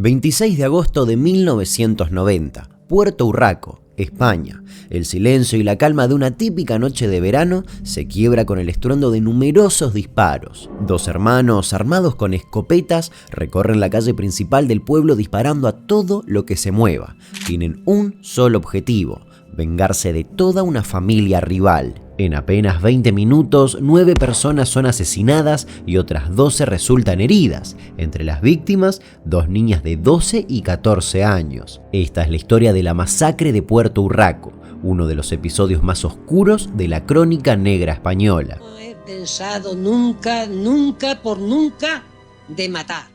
26 de agosto de 1990, Puerto Urraco, España. El silencio y la calma de una típica noche de verano se quiebra con el estruendo de numerosos disparos. Dos hermanos armados con escopetas recorren la calle principal del pueblo disparando a todo lo que se mueva. Tienen un solo objetivo: vengarse de toda una familia rival. En apenas 20 minutos, 9 personas son asesinadas y otras 12 resultan heridas. Entre las víctimas, 2 niñas de 12 y 14 años. Esta es la historia de la masacre de Puerto Urraco, uno de los episodios más oscuros de la crónica negra española. No he pensado nunca de matar.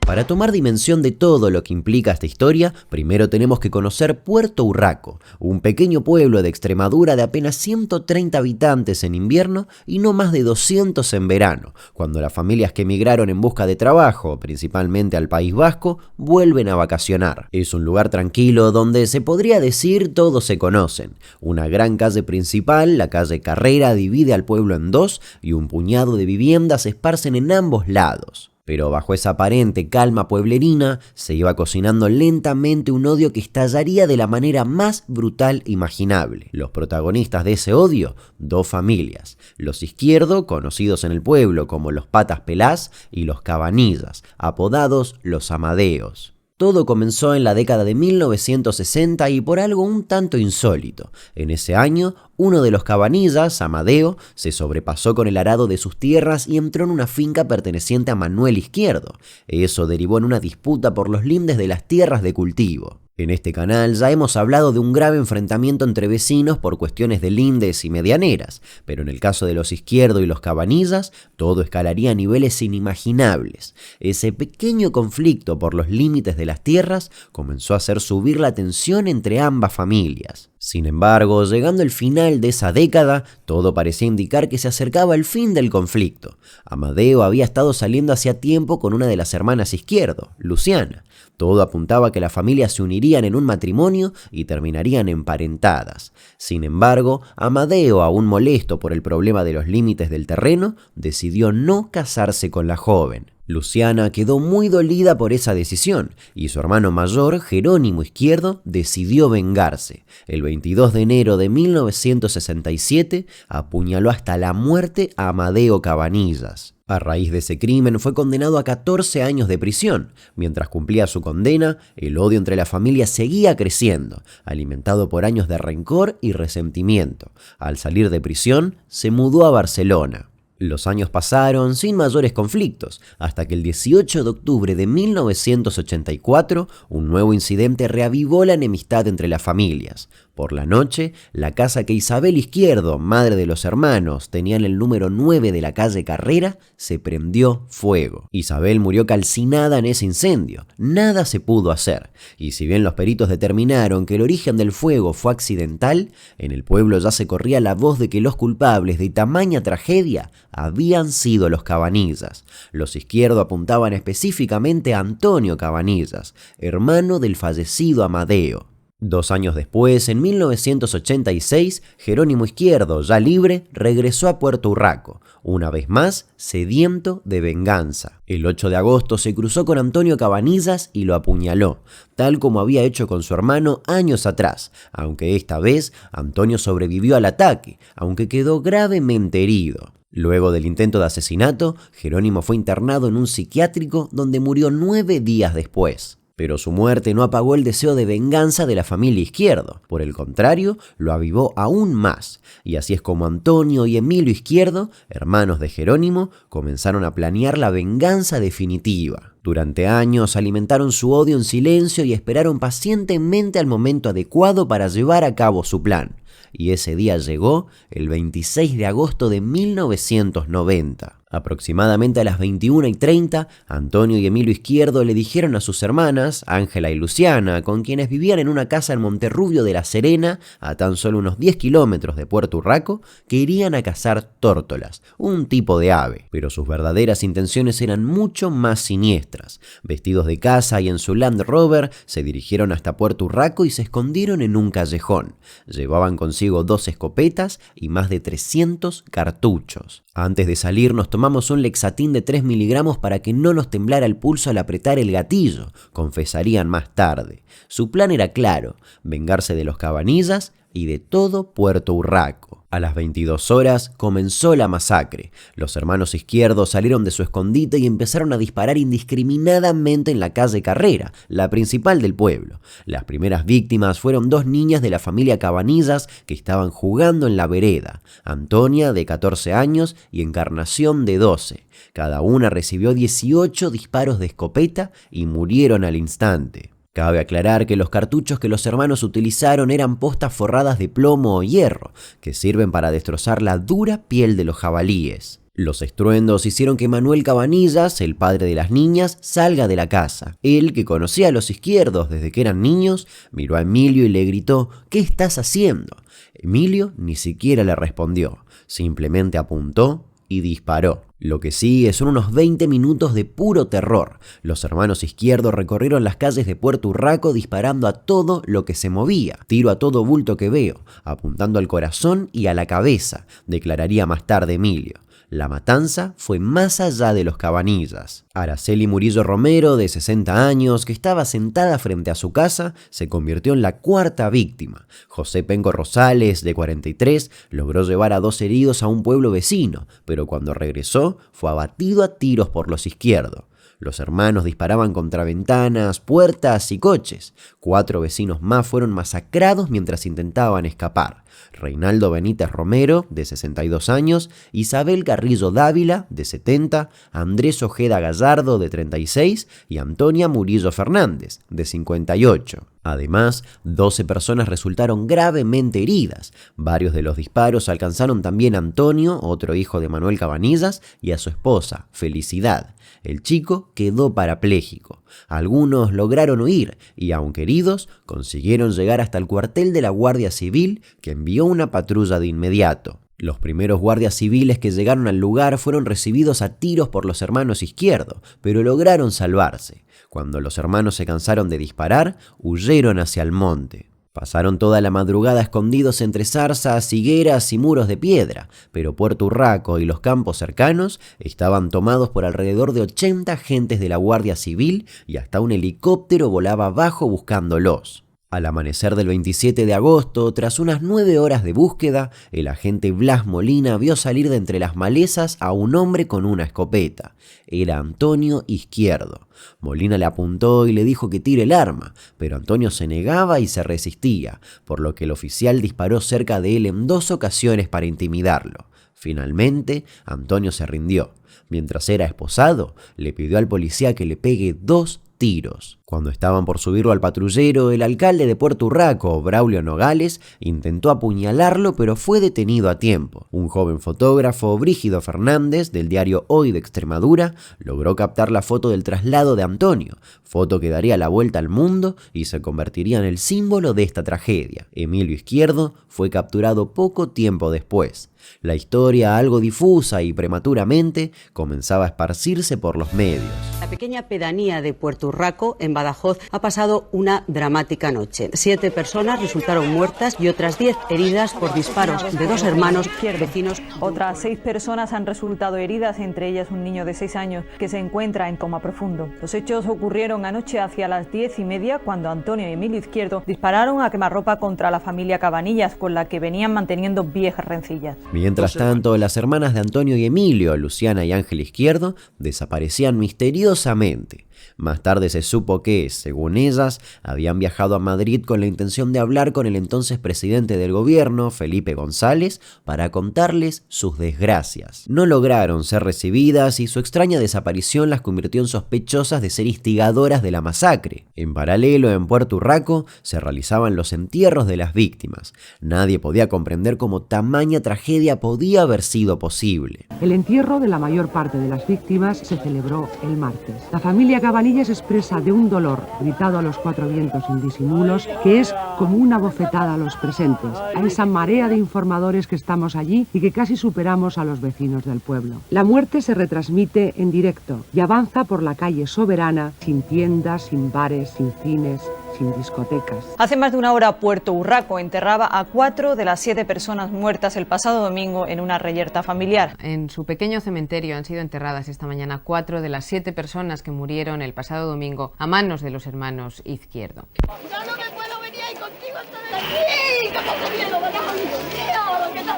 Para tomar dimensión de todo lo que implica esta historia, primero tenemos que conocer Puerto Urraco, un pequeño pueblo de Extremadura de apenas 130 habitantes en invierno y no más de 200 en verano, cuando las familias que emigraron en busca de trabajo, principalmente al País Vasco, vuelven a vacacionar. Es un lugar tranquilo donde se podría decir todos se conocen. Una gran calle principal, la calle Carrera, divide al pueblo en dos y un puñado de viviendas se esparcen en ambos lados. Pero bajo esa aparente calma pueblerina se iba cocinando lentamente un odio que estallaría de la manera más brutal imaginable. Los protagonistas de ese odio, 2 familias: los Izquierdo, conocidos en el pueblo como los Patas Pelás, y los Cabanillas, apodados los Amadeos. Todo comenzó en la década de 1960 y por algo un tanto insólito. En ese año, uno de los Cabanillas, Amadeo, se sobrepasó con el arado de sus tierras y entró en una finca perteneciente a Manuel Izquierdo. Eso derivó en una disputa por los lindes de las tierras de cultivo. En este canal ya hemos hablado de un grave enfrentamiento entre vecinos por cuestiones de lindes y medianeras, pero en el caso de los Izquierdo y los Cabanillas, todo escalaría a niveles inimaginables. Ese pequeño conflicto por los límites de las tierras comenzó a hacer subir la tensión entre ambas familias. Sin embargo, llegando el final de esa década, todo parecía indicar que se acercaba el fin del conflicto. Amadeo había estado saliendo hacía tiempo con una de las hermanas Izquierdo, Luciana. Todo apuntaba a que las familias se unirían en un matrimonio y terminarían emparentadas. Sin embargo, Amadeo, aún molesto por el problema de los límites del terreno, decidió no casarse con la joven. Luciana quedó muy dolida por esa decisión y su hermano mayor, Jerónimo Izquierdo, decidió vengarse. El 22 de enero de 1967 apuñaló hasta la muerte a Amadeo Cabanillas. A raíz de ese crimen fue condenado a 14 años de prisión. Mientras cumplía su condena, el odio entre las familias seguía creciendo, alimentado por años de rencor y resentimiento. Al salir de prisión, se mudó a Barcelona. Los años pasaron sin mayores conflictos, hasta que el 18 de octubre de 1984, un nuevo incidente reavivó la enemistad entre las familias. Por la noche, la casa que Isabel Izquierdo, madre de los hermanos, tenía en el número 9 de la calle Carrera, se prendió fuego. Isabel murió calcinada en ese incendio. Nada se pudo hacer. Y si bien los peritos determinaron que el origen del fuego fue accidental, en el pueblo ya se corría la voz de que los culpables de tamaña tragedia habían sido los Cabanillas. Los Izquierdo apuntaban específicamente a Antonio Cabanillas, hermano del fallecido Amadeo. 2 años después, en 1986, Jerónimo Izquierdo, ya libre, regresó a Puerto Urraco, una vez más sediento de venganza. El 8 de agosto se cruzó con Antonio Cabanillas y lo apuñaló, tal como había hecho con su hermano años atrás, aunque esta vez Antonio sobrevivió al ataque, aunque quedó gravemente herido. Luego del intento de asesinato, Jerónimo fue internado en un psiquiátrico donde murió 9 días después. Pero su muerte no apagó el deseo de venganza de la familia Izquierdo. Por el contrario, lo avivó aún más. Y así es como Antonio y Emilio Izquierdo, hermanos de Jerónimo, comenzaron a planear la venganza definitiva. Durante años alimentaron su odio en silencio y esperaron pacientemente al momento adecuado para llevar a cabo su plan. Y ese día llegó el 26 de agosto de 1990. Aproximadamente a las 21:30, Antonio y Emilio Izquierdo le dijeron a sus hermanas, Ángela y Luciana, con quienes vivían en una casa en Monterrubio de La Serena, a tan solo unos 10 kilómetros de Puerto Urraco, que irían a cazar tórtolas, un tipo de ave. Pero sus verdaderas intenciones eran mucho más siniestras. Vestidos de caza y en su Land Rover, se dirigieron hasta Puerto Urraco y se escondieron en un callejón. Llevaban consigo 2 escopetas y más de 300 cartuchos. Antes de salir nos tomamos un Lexatin de 3 miligramos para que no nos temblara el pulso al apretar el gatillo, confesarían más tarde. Su plan era claro, vengarse de los Cabanillas y de todo Puerto Urraco. A las 22 horas comenzó la masacre. Los hermanos Izquierdo salieron de su escondite y empezaron a disparar indiscriminadamente en la calle Carrera, la principal del pueblo. Las primeras víctimas fueron 2 niñas de la familia Cabanillas que estaban jugando en la vereda, Antonia, de 14 años, y Encarnación, de 12. Cada una recibió 18 disparos de escopeta y murieron al instante. Cabe aclarar que los cartuchos que los hermanos utilizaron eran postas forradas de plomo o hierro, que sirven para destrozar la dura piel de los jabalíes. Los estruendos hicieron que Manuel Cabanillas, el padre de las niñas, salga de la casa. Él, que conocía a los Izquierdos desde que eran niños, miró a Emilio y le gritó: ¿Qué estás haciendo? Emilio ni siquiera le respondió, simplemente apuntó y disparó. Lo que sigue son unos 20 minutos de puro terror. Los hermanos Izquierdo recorrieron las calles de Puerto Urraco disparando a todo lo que se movía. Tiro a todo bulto que veo, apuntando al corazón y a la cabeza, declararía más tarde Emilio. La matanza fue más allá de los Cabanillas. Araceli Murillo Romero, de 60 años, que estaba sentada frente a su casa, se convirtió en la 4ª víctima. José Penco Rosales, de 43, logró llevar a 2 heridos a un pueblo vecino, pero cuando regresó fue abatido a tiros por los Izquierdo. Los hermanos disparaban contra ventanas, puertas y coches. 4 vecinos más fueron masacrados mientras intentaban escapar. Reinaldo Benítez Romero, de 62 años, Isabel Carrillo Dávila, de 70, Andrés Ojeda Gallardo, de 36, y Antonia Murillo Fernández, de 58. Además, 12 personas resultaron gravemente heridas. Varios de los disparos alcanzaron también a Antonio, otro hijo de Manuel Cabanillas, y a su esposa, Felicidad. El chico quedó parapléjico. Algunos lograron huir y, aunque heridos, consiguieron llegar hasta el cuartel de la Guardia Civil, que envió una patrulla de inmediato. Los primeros guardias civiles que llegaron al lugar fueron recibidos a tiros por los hermanos Izquierdo, pero lograron salvarse. Cuando los hermanos se cansaron de disparar, huyeron hacia el monte. Pasaron toda la madrugada escondidos entre zarzas, higueras y muros de piedra, pero Puerto Urraco y los campos cercanos estaban tomados por alrededor de 80 agentes de la Guardia Civil y hasta un helicóptero volaba abajo buscándolos. Al amanecer del 27 de agosto, tras unas 9 horas de búsqueda, el agente Blas Molina vio salir de entre las malezas a un hombre con una escopeta. Era Antonio Izquierdo. Molina le apuntó y le dijo que tire el arma, pero Antonio se negaba y se resistía, por lo que el oficial disparó cerca de él en 2 ocasiones para intimidarlo. Finalmente, Antonio se rindió. Mientras era esposado, le pidió al policía que le pegue 2 tiros. Cuando estaban por subirlo al patrullero, el alcalde de Puerto Urraco, Braulio Nogales, intentó apuñalarlo, pero fue detenido a tiempo. Un joven fotógrafo, Brígido Fernández, del diario Hoy de Extremadura, logró captar la foto del traslado de Antonio, foto que daría la vuelta al mundo y se convertiría en el símbolo de esta tragedia. Emilio Izquierdo fue capturado poco tiempo después. La historia, algo difusa y prematuramente, comenzaba a esparcirse por los medios. La pequeña pedanía de Puerto Urraco, en Badajoz, ha pasado una dramática noche. 7 personas resultaron muertas y otras 10 heridas por disparos de 2 hermanos vecinos. Otras 6 personas han resultado heridas, entre ellas un niño de 6 años que se encuentra en coma profundo. Los hechos ocurrieron anoche hacia las 10:30, cuando Antonio y Emilio Izquierdo dispararon a quemarropa contra la familia Cabanillas, con la que venían manteniendo viejas rencillas. Mientras tanto, las hermanas de Antonio y Emilio, Luciana y Ángel Izquierdo, desaparecían misteriosamente. Más tarde se supo que, según ellas, habían viajado a Madrid con la intención de hablar con el entonces presidente del gobierno, Felipe González, para contarles sus desgracias. No lograron ser recibidas y su extraña desaparición las convirtió en sospechosas de ser instigadoras de la masacre. En paralelo, en Puerto Urraco, se realizaban los entierros de las víctimas. Nadie podía comprender cómo tamaña tragedia podía haber sido posible. El entierro de la mayor parte de las víctimas se celebró el martes. La familia Cabanillas expresa de un dolor gritado a los 4 vientos sin disimulos, que es como una bofetada a los presentes, a esa marea de informadores que estamos allí y que casi superamos a los vecinos del pueblo. La muerte se retransmite en directo y avanza por la calle Soberana, sin tiendas, sin bares, sin cines, sin discotecas. Hace más de una hora Puerto Urraco enterraba a 4 de las 7 personas muertas el pasado domingo en una reyerta familiar. En su pequeño cementerio han sido enterradas esta mañana 4 de las 7 personas que murieron el pasado domingo a manos de los hermanos Izquierdo. ¡Yo no me puedo venir ahí contigo hasta de aquí! ¡Cómo miedo, verdad!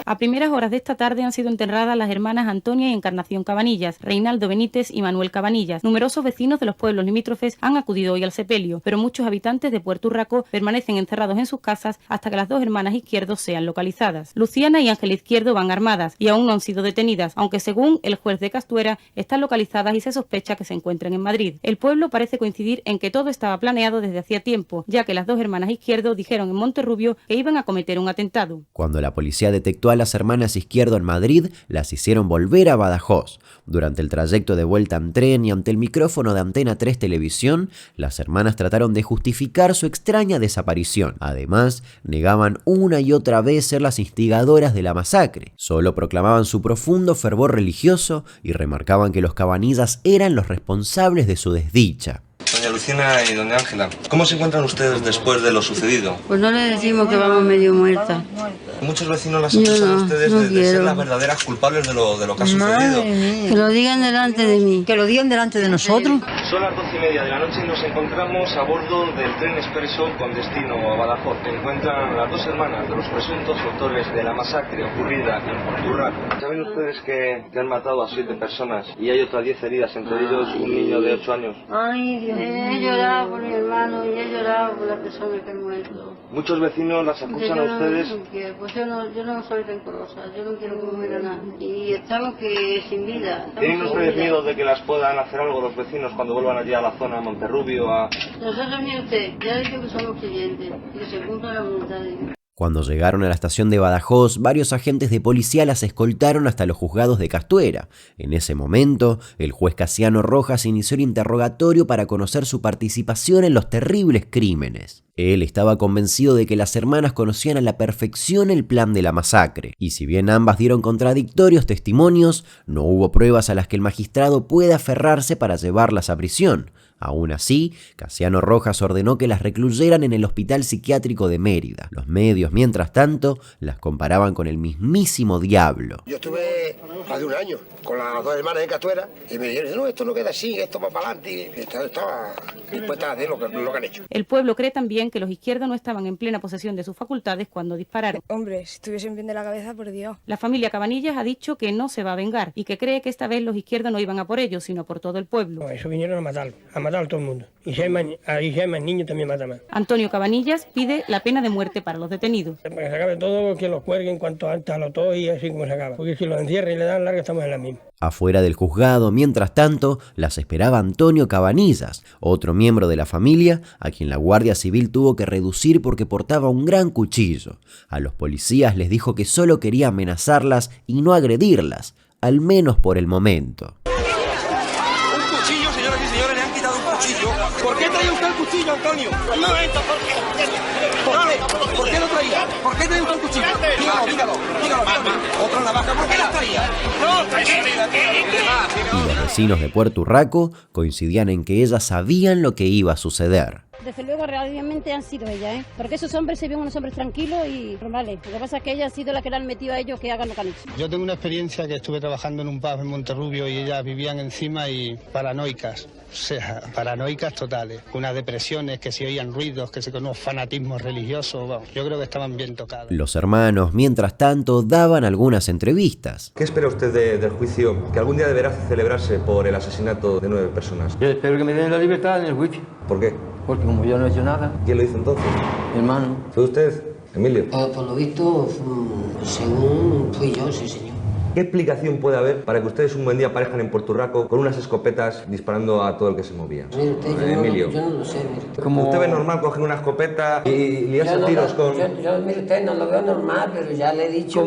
A primeras horas de esta tarde han sido enterradas las hermanas Antonia y Encarnación Cabanillas, Reinaldo Benítez y Manuel Cabanillas. Numerosos vecinos de los pueblos limítrofes han acudido hoy al sepelio, pero muchos habitantes de Puerto Urraco permanecen encerrados en sus casas hasta que las dos hermanas Izquierdo sean localizadas. Luciana y Ángela Izquierdo van armadas y aún no han sido detenidas, aunque según el juez de Castuera están localizadas y se sospecha que se encuentren en Madrid. El pueblo parece coincidir en que todo estaba planeado desde hacía tiempo, ya que las dos hermanas Izquierdo dijeron en Monterrubio que iban a cometer un atentado. Cuando la policía detectó a las hermanas Izquierdo en Madrid, las hicieron volver a Badajoz. Durante el trayecto de vuelta en tren y ante el micrófono de Antena 3 Televisión, las hermanas trataron de justificar su extraña desaparición. Además, negaban una y otra vez ser las instigadoras de la masacre. Solo proclamaban su profundo fervor religioso y remarcaban que los Cabanillas eran los responsables de su desdicha. Doña Luciana y doña Ángela, ¿cómo se encuentran ustedes después de lo sucedido? Pues no le decimos que vamos medio muertas. Muchos vecinos las acusan a ustedes de ser las verdaderas culpables de lo que ha sucedido. Que lo digan delante de mí. Que lo digan delante de nosotros. Son las 12:30 de la noche y nos encontramos a bordo del tren expreso con destino a Badajoz. Se encuentran las dos hermanas de los presuntos autores de la masacre ocurrida en Puerto Urraco. ¿Saben ustedes que han matado a 7 personas y hay otras 10 heridas, entre ellos un niño de 8 años? Ay, Dios. He llorado por mi hermano y he llorado por la persona que ha muerto. Muchos vecinos las acusan a ustedes. Pues yo no soy rencorosa, yo no quiero que muera nadie. Y estamos que sin vida. ¿Tienen ustedes miedo de que las puedan hacer algo los vecinos cuando vuelvan allí a la zona de Monterrubio? Nosotros, mire usted, ya he dicho que somos creyentes y que se cumpla la voluntad de Dios. Cuando llegaron a la estación de Badajoz, varios agentes de policía las escoltaron hasta los juzgados de Castuera. En ese momento, el juez Casiano Rojas inició el interrogatorio para conocer su participación en los terribles crímenes. Él estaba convencido de que las hermanas conocían a la perfección el plan de la masacre, y si bien ambas dieron contradictorios testimonios, no hubo pruebas a las que el magistrado pueda aferrarse para llevarlas a prisión. Aún así, Casiano Rojas ordenó que las recluyeran en el Hospital Psiquiátrico de Mérida. Los medios, mientras tanto, las comparaban con el mismísimo diablo. Yo estuve hace un año con las dos hermanas en Castuera y me dijeron, no, esto no queda así, esto va para adelante. Y estaba dispuesta a hacer lo que han hecho. El pueblo cree también que los Izquierdo no estaban en plena posesión de sus facultades cuando dispararon. Hombre, si estuviesen bien de la cabeza, por Dios. La familia Cabanillas ha dicho que no se va a vengar y que cree que esta vez los Izquierdo no iban a por ellos, sino por todo el pueblo. No, eso vinieron a matarlo a todo el mundo. Y si hay más niños, también mata más. Antonio Cabanillas pide la pena de muerte para los detenidos. Para que se acabe todo, que los cuelguen cuanto antes a los dos y así como se acaba. Porque si los encierran y le dan larga, estamos en la misma. Afuera del juzgado, mientras tanto, las esperaba Antonio Cabanillas, otro miembro de la familia, a quien la Guardia Civil tuvo que reducir porque portaba un gran cuchillo. A los policías les dijo que solo quería amenazarlas y no agredirlas, al menos por el momento. Un cuchillo, señoras y señores, le han quitado un cuchillo. ¿Por qué traía usted el cuchillo, Antonio? Un momento, ¿por qué lo traía? ¿Por qué traía usted el cuchillo? Dígalo. Otra navaja, ¿por qué la traía? Y los vecinos de Puerto Urraco coincidían en que ellas sabían lo que iba a suceder. Desde luego, realmente han sido ellas, porque esos hombres se ven unos hombres tranquilos y normales. Lo que pasa es que ella ha sido la que le han metido a ellos que hagan lo que han hecho. Yo tengo una experiencia que estuve trabajando en un pub en Monterrubio y ellas vivían encima y paranoicas. O sea, paranoicas totales, unas depresiones, que se oían ruidos, que se con unos fanatismos religiosos, bueno, yo creo que estaban bien tocadas. Los hermanos, mientras tanto, daban algunas entrevistas. ¿Qué espera usted del juicio que algún día deberá celebrarse por el asesinato de 9 personas? Yo espero que me den la libertad en el juicio. ¿Por qué? Porque como yo no he hecho nada. ¿Quién lo hizo entonces? Mi hermano. ¿Fue usted, Emilio? Por lo visto, según fui yo, sí, señor. ¿Qué explicación puede haber para que ustedes un buen día aparezcan en Puerto Urraco con unas escopetas disparando a todo el que se movía? Mire usted, Emilio. Yo no lo sé, mire usted. ¿Usted ve normal coger una escopeta y liarse tiros con...? Yo, mire usted, no lo veo normal, pero ya le he dicho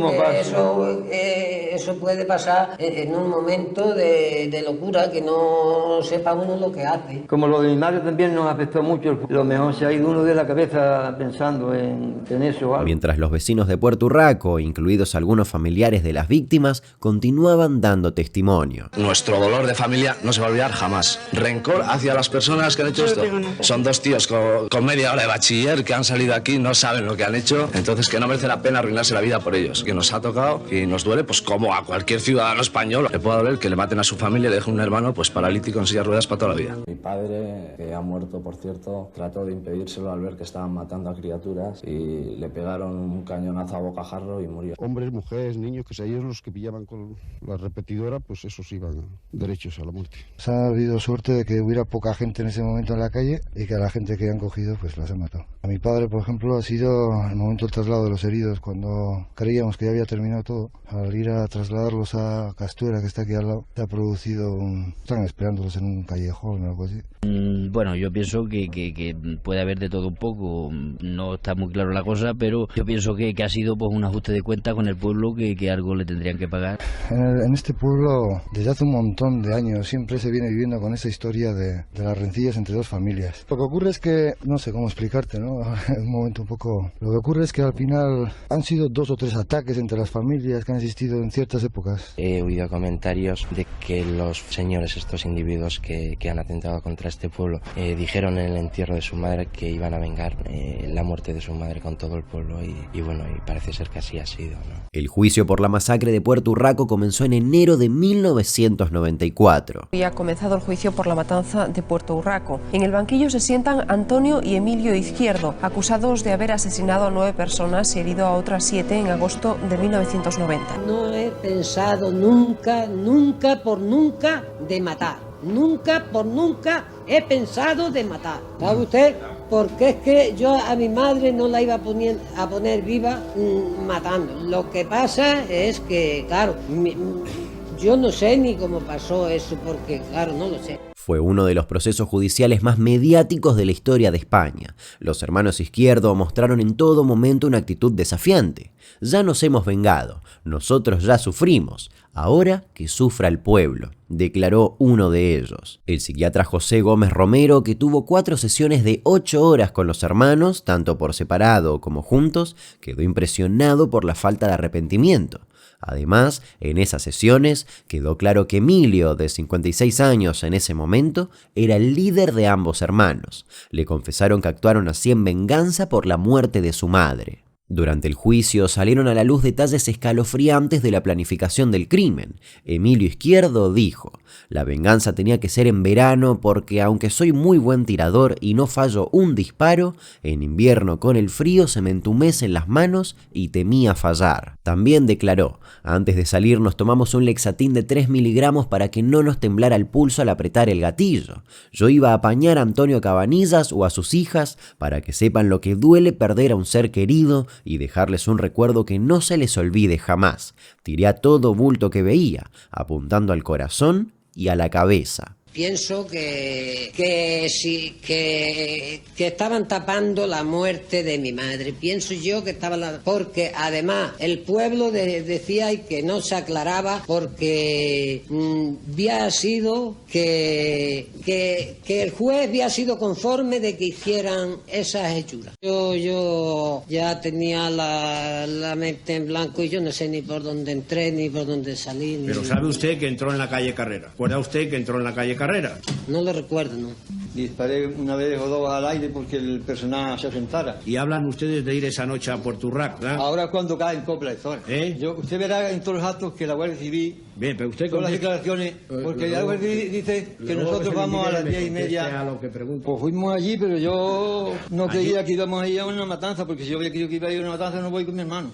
que eso puede pasar en un momento de locura, que no sepa uno lo que hace. Como lo de mi madre también nos afectó mucho, lo mejor se ha ido uno de la cabeza pensando en eso o algo. Mientras los vecinos de Puerto Urraco, incluidos algunos familiares de las víctimas, Cabanillas continuaban dando testimonio. Nuestro dolor de familia no se va a olvidar jamás. Rencor hacia las personas que han hecho esto. Son dos tíos con media hora de bachiller que han salido aquí, no saben lo que han hecho, entonces que no merece la pena arruinarse la vida por ellos. Que nos ha tocado y nos duele, pues como a cualquier ciudadano español le puede doler que le maten a su familia y le dejen un hermano pues paralítico en silla de ruedas para toda la vida. Mi padre, que ha muerto por cierto, trató de impedírselo al ver que estaban matando a criaturas y le pegaron un cañonazo a bocajarro y murió. Hombres, mujeres, niños, que ellos los que pillaban con la repetidora, pues esos iban derechos a la muerte. Se ha habido suerte de que hubiera poca gente en ese momento en la calle y que a la gente que han cogido pues las han matado. A mi padre, por ejemplo, ha sido el momento del traslado de los heridos, cuando creíamos que ya había terminado todo. Al ir a trasladarlos a Castuera, que está aquí al lado, se ha producido están esperándolos en un callejón o algo así. Bueno, yo pienso que puede haber de todo un poco, no está muy claro la cosa, pero yo pienso que ha sido pues un ajuste de cuenta con el pueblo, que algo le tendrían que pagar. En este pueblo, desde hace un montón de años, siempre se viene viviendo con esa historia de las rencillas entre dos familias. Lo que ocurre es que, no sé cómo explicarte, ¿no? Un momento un poco... Lo que ocurre es que al final han sido 2 o 3 ataques entre las familias que han existido en ciertas épocas. He oído comentarios de que los señores, estos individuos que han atentado contra este pueblo, dijeron en el entierro de su madre que iban a vengar la muerte de su madre con todo el pueblo y bueno, y parece ser que así ha sido, ¿no? El juicio por la masacre de Puerto Urraco comenzó en enero de 1994. Hoy ha comenzado el juicio por la matanza de Puerto Urraco. En el banquillo se sientan Antonio y Emilio Izquierdo, acusados de haber asesinado a 9 personas y herido a otras 7 en agosto de 1990. No he pensado nunca de matar. Nunca por nunca he pensado de matar. ¿Sabe usted? Porque es que yo a mi madre no la iba a poner viva matando. Lo que pasa es que, claro, yo no sé ni cómo pasó eso, porque, claro, no lo sé. Fue uno de los procesos judiciales más mediáticos de la historia de España. Los hermanos Izquierdo mostraron en todo momento una actitud desafiante. Ya nos hemos vengado, nosotros ya sufrimos, ahora que sufra el pueblo, declaró uno de ellos. El psiquiatra José Gómez Romero, que tuvo 4 sesiones de 8 horas con los hermanos, tanto por separado como juntos, quedó impresionado por la falta de arrepentimiento. Además, en esas sesiones quedó claro que Emilio, de 56 años en ese momento, era el líder de ambos hermanos. Le confesaron que actuaron así en venganza por la muerte de su madre. Durante el juicio salieron a la luz detalles escalofriantes de la planificación del crimen. Emilio Izquierdo dijo: la venganza tenía que ser en verano porque aunque soy muy buen tirador y no fallo un disparo, en invierno con el frío se me entumecen las manos y temía fallar. También declaró: antes de salir nos tomamos un Lexatin de 3 miligramos para que no nos temblara el pulso al apretar el gatillo. Yo iba a apañar a Antonio Cabanillas o a sus hijas para que sepan lo que duele perder a un ser querido y dejarles un recuerdo que no se les olvide jamás. Tiré a todo bulto que veía, apuntando al corazón y a la cabeza. Pienso que estaban tapando la muerte de mi madre. Pienso yo que porque además el pueblo decía y que no se aclaraba porque había sido que el juez había sido conforme de que hicieran esas hechuras. Yo ya tenía la mente en blanco y yo no sé ni por dónde entré ni por dónde salí. Pero sabe usted que entró en la calle Carrera. ¿Recuerda usted que entró en la calle Carrera? No lo recuerdo, ¿no? Disparé una vez o 2 al aire porque el personal se asentara. ¿Y hablan ustedes de ir esa noche a Puerto Urraco? Ahora cuando caen copla y zona. Usted verá en todos los actos que la Guardia Civil... Bien, pero usted... Todas las declaraciones... Porque la Guardia Civil dice que nosotros vamos a las 10:30... A lo que pregunto. Pues fuimos allí, pero yo no creía que íbamos a ir a una matanza, porque si yo había querido que iba a ir a una matanza no voy con mi hermano.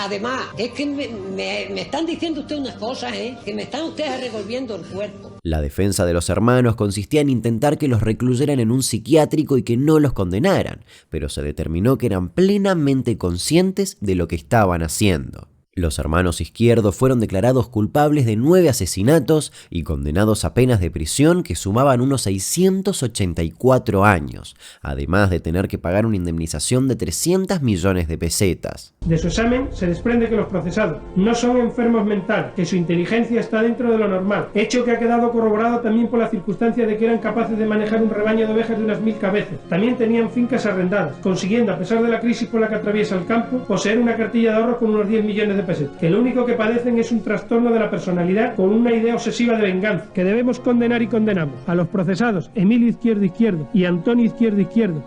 Además, es que me están diciendo ustedes unas cosas, que me están ustedes revolviendo el cuerpo. La defensa de los hermanos consistía en intentar que los recluyeran en un psiquiátrico y que no los condenaran, pero se determinó que eran plenamente conscientes de lo que estaban haciendo. Los hermanos Izquierdo fueron declarados culpables de 9 asesinatos y condenados a penas de prisión que sumaban unos 684 años, además de tener que pagar una indemnización de 300 millones de pesetas. De su examen se desprende que los procesados no son enfermos mentales, que su inteligencia está dentro de lo normal, hecho que ha quedado corroborado también por la circunstancia de que eran capaces de manejar un rebaño de ovejas de unas 1000 cabezas. También tenían fincas arrendadas, consiguiendo, a pesar de la crisis por la que atraviesa el campo, poseer una cartilla de ahorros con unos 10 millones de de pesetas, que lo único que padecen es un trastorno de la personalidad con una idea obsesiva de venganza, que debemos condenar y condenamos a los procesados Emilio Izquierdo y Antonio Izquierdo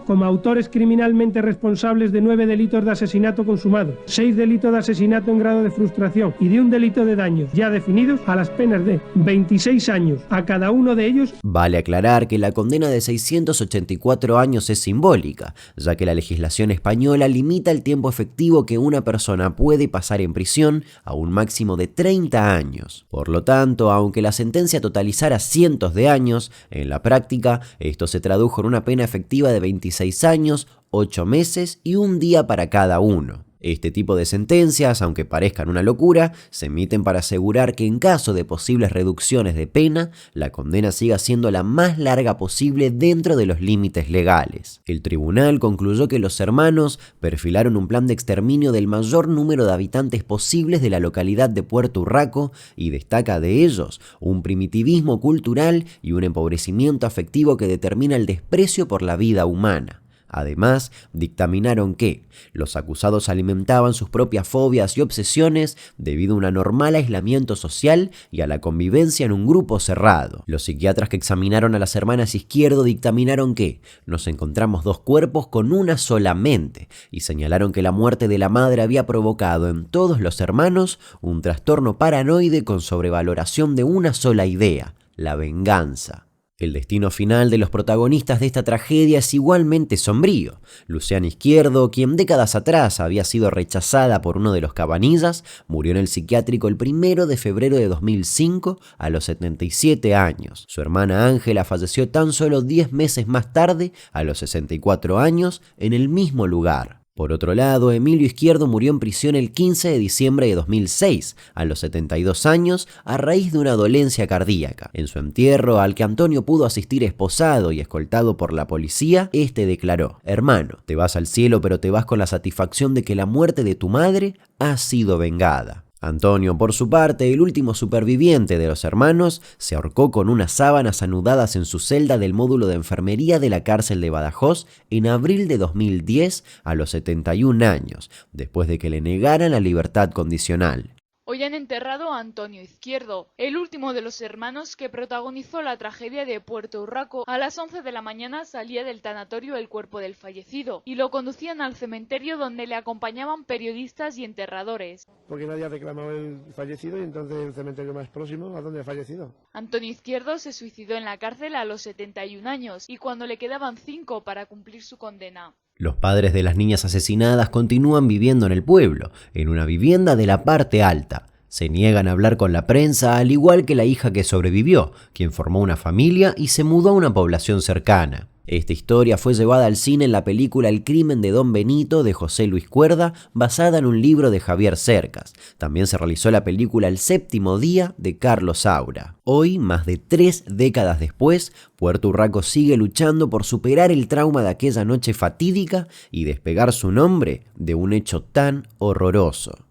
como autores criminalmente responsables de 9 delitos de asesinato consumado, 6 delitos de asesinato en grado de frustración y de un delito de daños ya definidos a las penas de 26 años a cada uno de ellos. Vale aclarar que la condena de 684 años es simbólica, ya que la legislación española limita el tiempo efectivo que una persona puede pasar en prisión a un máximo de 30 años. Por lo tanto, aunque la sentencia totalizara cientos de años, en la práctica esto se tradujo en una pena efectiva de 26 años, 8 meses y un día para cada uno. Este tipo de sentencias, aunque parezcan una locura, se emiten para asegurar que en caso de posibles reducciones de pena, la condena siga siendo la más larga posible dentro de los límites legales. El tribunal concluyó que los hermanos perfilaron un plan de exterminio del mayor número de habitantes posibles de la localidad de Puerto Urraco y destaca de ellos un primitivismo cultural y un empobrecimiento afectivo que determina el desprecio por la vida humana. Además, dictaminaron que los acusados alimentaban sus propias fobias y obsesiones debido a un anormal aislamiento social y a la convivencia en un grupo cerrado. Los psiquiatras que examinaron a las hermanas Izquierdo dictaminaron que nos encontramos 2 cuerpos con una sola mente y señalaron que la muerte de la madre había provocado en todos los hermanos un trastorno paranoide con sobrevaloración de una sola idea, la venganza. El destino final de los protagonistas de esta tragedia es igualmente sombrío. Luciana Izquierdo, quien décadas atrás había sido rechazada por uno de los Cabanillas, murió en el psiquiátrico el 1 de febrero de 2005 a los 77 años. Su hermana Ángela falleció tan solo 10 meses más tarde, a los 64 años, en el mismo lugar. Por otro lado, Emilio Izquierdo murió en prisión el 15 de diciembre de 2006, a los 72 años, a raíz de una dolencia cardíaca. En su entierro, al que Antonio pudo asistir esposado y escoltado por la policía, este declaró: «Hermano, te vas al cielo, pero te vas con la satisfacción de que la muerte de tu madre ha sido vengada». Antonio, por su parte, el último superviviente de los hermanos, se ahorcó con unas sábanas anudadas en su celda del módulo de enfermería de la cárcel de Badajoz en abril de 2010 a los 71 años, después de que le negaran la libertad condicional. Hoy han enterrado a Antonio Izquierdo, el último de los hermanos que protagonizó la tragedia de Puerto Urraco. A las 11 de la mañana salía del tanatorio el cuerpo del fallecido y lo conducían al cementerio donde le acompañaban periodistas y enterradores. Porque nadie ha reclamado el fallecido y entonces el cementerio más próximo, ¿a dónde ha fallecido? Antonio Izquierdo se suicidó en la cárcel a los 71 años y cuando le quedaban 5 para cumplir su condena. Los padres de las niñas asesinadas continúan viviendo en el pueblo, en una vivienda de la parte alta. Se niegan a hablar con la prensa, al igual que la hija que sobrevivió, quien formó una familia y se mudó a una población cercana. Esta historia fue llevada al cine en la película El crimen de Don Benito de José Luis Cuerda, basada en un libro de Javier Cercas. También se realizó la película El séptimo día de Carlos Saura. Hoy, más de 3 décadas después, Puerto Urraco sigue luchando por superar el trauma de aquella noche fatídica y despegar su nombre de un hecho tan horroroso.